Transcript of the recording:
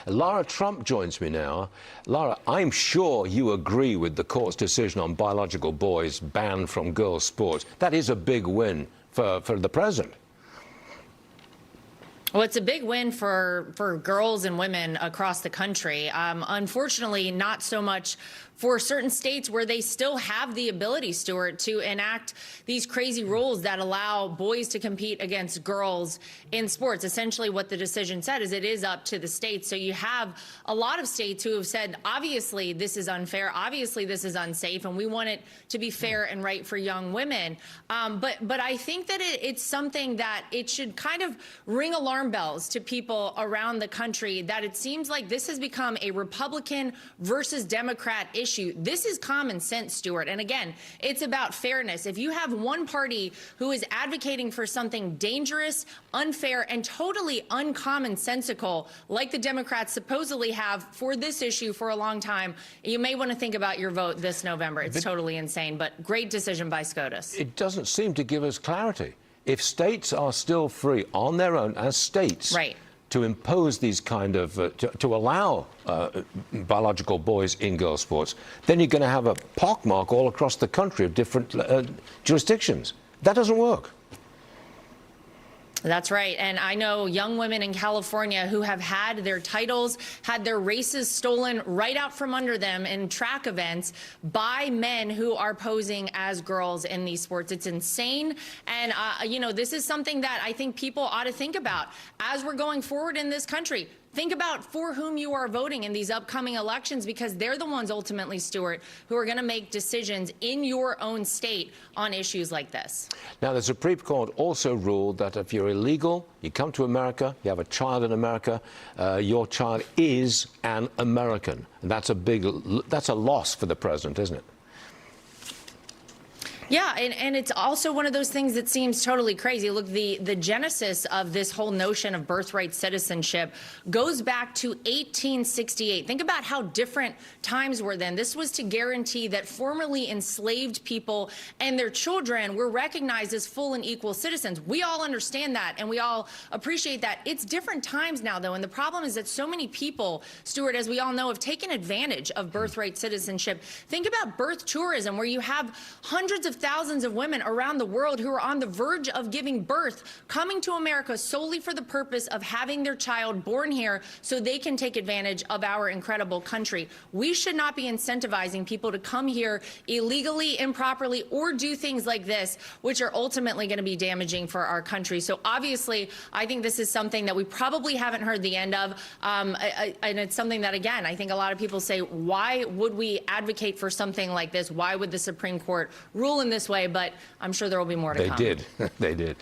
Lara Trump joins me now. Lara, I'm sure you agree with the court's decision on biological boys banned from girls' sports. That is a big win for the president. Well, it's a big win for girls and women across the country. Unfortunately, not so much for certain states where they still have the ability, Stuart, to enact these crazy rules that allow boys to compete against girls in sports. Essentially, what the decision said is it is up to the states. So you have a lot of states who have said, obviously, this is unfair. Obviously, this is unsafe, and we want it to be fair and right for young women. But I think that it's something that it should kind of ring alarm bells to people around the country that it seems like this has become a Republican versus Democrat issue. This is common sense, Stuart. And again, it's about fairness. If you have one party who is advocating for something dangerous, unfair, and totally uncommonsensical, like the Democrats supposedly have for this issue for a long time, you may want to think about your vote this November. It's totally insane, but great decision by SCOTUS. It doesn't seem to give us clarity. If states are still free on their own as states, right, to impose these kind of, to allow biological boys in girls' sports, then you're going to have a pockmark all across the country of different jurisdictions. That doesn't work. That's right. And I know young women in California who have had their titles, had their races stolen right out from under them in track events by men who are posing as girls in these sports. It's insane. And, you know, this is something that I think people ought to think about as we're going forward in this country. Think about for whom you are voting in these upcoming elections, because they're the ones ultimately, Stuart, who are going to make decisions in your own state on issues like this. Now, the Supreme Court also ruled that if you're illegal, you come to America, you have a child in America, your child is an American. And that's a loss for the president, isn't it? Yeah, and it's also one of those things that seems totally crazy. Look, the genesis of this whole notion of birthright citizenship goes back to 1868. Think about how different times were then. This was to guarantee that formerly enslaved people and their children were recognized as full and equal citizens. We all understand that, and we all appreciate that. It's different times now, though, and the problem is that so many people, Stuart, as we all know, have taken advantage of birthright citizenship. Think about birth tourism, where you have hundreds of thousands of women around the world who are on the verge of giving birth, coming to America solely for the purpose of having their child born here so they can take advantage of our incredible country. We should not be incentivizing people to come here illegally, improperly, or do things like this, which are ultimately going to be damaging for our country. So obviously, I think this is something that we probably haven't heard the end of. And it's something that, again, I think a lot of people say, why would we advocate for something like this? Why would the Supreme Court rule in this way? But I'm sure there will be more to come. They did. They did.